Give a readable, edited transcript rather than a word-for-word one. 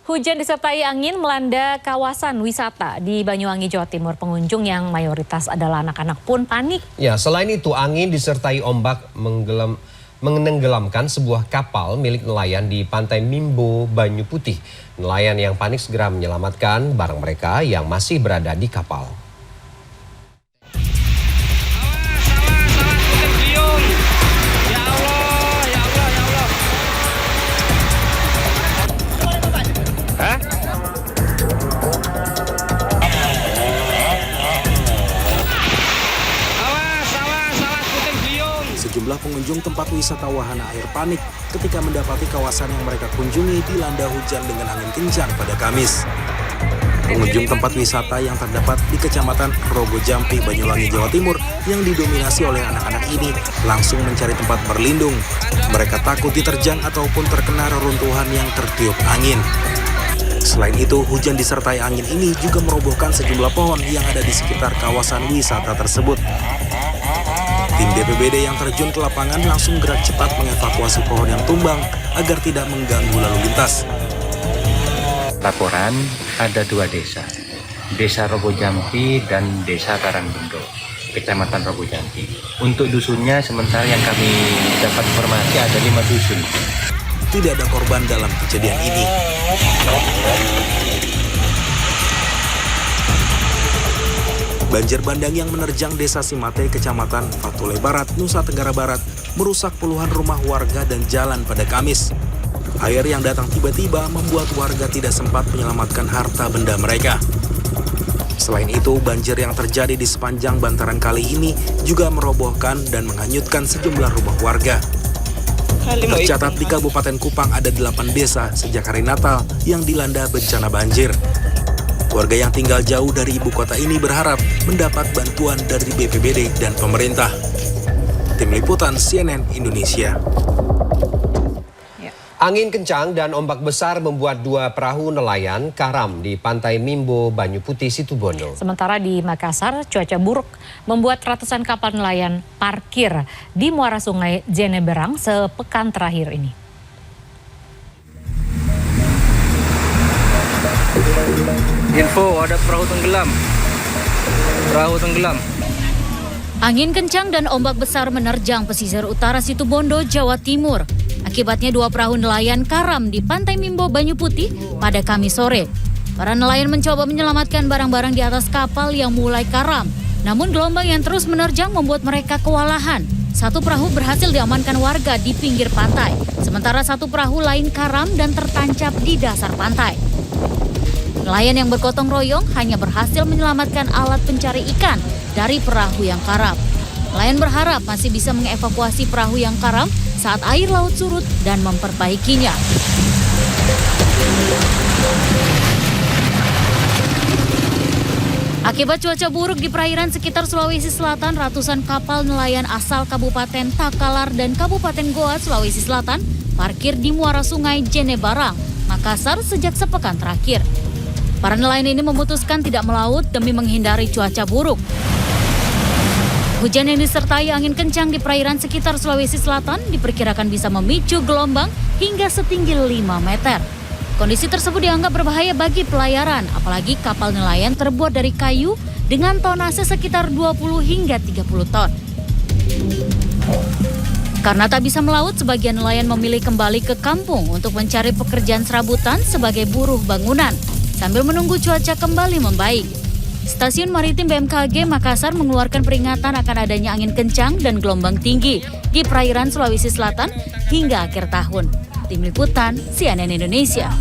Hujan disertai angin melanda kawasan wisata di Banyuwangi, Jawa Timur. Pengunjung yang mayoritas adalah anak-anak pun panik. Ya, selain itu angin disertai ombak menenggelamkan sebuah kapal milik nelayan di Pantai Mimbo, Banyu Putih. Nelayan yang panik segera menyelamatkan barang mereka yang masih berada di kapal. Sejumlah pengunjung tempat wisata wahana air panik ketika mendapati kawasan yang mereka kunjungi dilanda hujan dengan angin kencang pada Kamis. Pengunjung tempat wisata yang terdapat di Kecamatan Rogo Jampi, Banyuwangi, Jawa Timur yang didominasi oleh anak-anak ini langsung mencari tempat berlindung. Mereka takut diterjang ataupun terkena reruntuhan yang tertiup angin. Selain itu, hujan disertai angin ini juga merobohkan sejumlah pohon yang ada di sekitar kawasan wisata tersebut. Tim BPBD yang terjun ke lapangan langsung gerak cepat mengevakuasi pohon yang tumbang agar tidak mengganggu lalu lintas. Laporan ada 2 desa, Desa Rogo Jampi dan Desa Karangbendo, Kecamatan Rogo Jampi. Untuk dusunnya sementara yang kami dapat informasi ada 5 dusun. Tidak ada korban dalam kejadian ini. Banjir bandang yang menerjang Desa Simate, Kecamatan Fatule Barat, Nusa Tenggara Barat, merusak puluhan rumah warga dan jalan pada Kamis. Air yang datang tiba-tiba membuat warga tidak sempat menyelamatkan harta benda mereka. Selain itu, banjir yang terjadi di sepanjang bantaran kali ini juga merobohkan dan menghanyutkan sejumlah rumah warga. Tercatat di Kabupaten Kupang ada 8 desa sejak hari Natal yang dilanda bencana banjir. Warga yang tinggal jauh dari ibu kota ini berharap mendapat bantuan dari BPBD dan pemerintah. Tim Liputan CNN Indonesia. Angin kencang dan ombak besar membuat 2 perahu nelayan karam di Pantai Mimbo, Banyu Putih, Situbondo. Sementara di Makassar, cuaca buruk membuat ratusan kapal nelayan parkir di muara sungai Jeneberang sepekan terakhir ini. Info ada perahu tenggelam. Angin kencang dan ombak besar menerjang pesisir utara Situbondo, Jawa Timur. Akibatnya 2 perahu nelayan karam di Pantai Mimbo, Banyu Putih pada Kamis sore. Para nelayan mencoba menyelamatkan barang-barang di atas kapal yang mulai karam. Namun gelombang yang terus menerjang membuat mereka kewalahan. 1 perahu berhasil diamankan warga di pinggir pantai. Sementara 1 perahu lain karam dan tertancap di dasar pantai. Nelayan yang bergotong royong hanya berhasil menyelamatkan alat pencari ikan dari perahu yang karam. Nelayan berharap masih bisa mengevakuasi perahu yang karam saat air laut surut dan memperbaikinya. Akibat cuaca buruk di perairan sekitar Sulawesi Selatan, ratusan kapal nelayan asal Kabupaten Takalar dan Kabupaten Goa, Sulawesi Selatan parkir di muara sungai Jeneberang, Makassar sejak sepekan terakhir. Para nelayan ini memutuskan tidak melaut demi menghindari cuaca buruk. Hujan yang disertai angin kencang di perairan sekitar Sulawesi Selatan diperkirakan bisa memicu gelombang hingga setinggi 5 meter. Kondisi tersebut dianggap berbahaya bagi pelayaran, apalagi kapal nelayan terbuat dari kayu dengan tonase sekitar 20 hingga 30 ton. Karena tak bisa melaut, sebagian nelayan memilih kembali ke kampung untuk mencari pekerjaan serabutan sebagai buruh bangunan, sambil menunggu cuaca kembali membaik. Stasiun Maritim BMKG Makassar mengeluarkan peringatan akan adanya angin kencang dan gelombang tinggi di perairan Sulawesi Selatan hingga akhir tahun. Tim Liputan CNN Indonesia.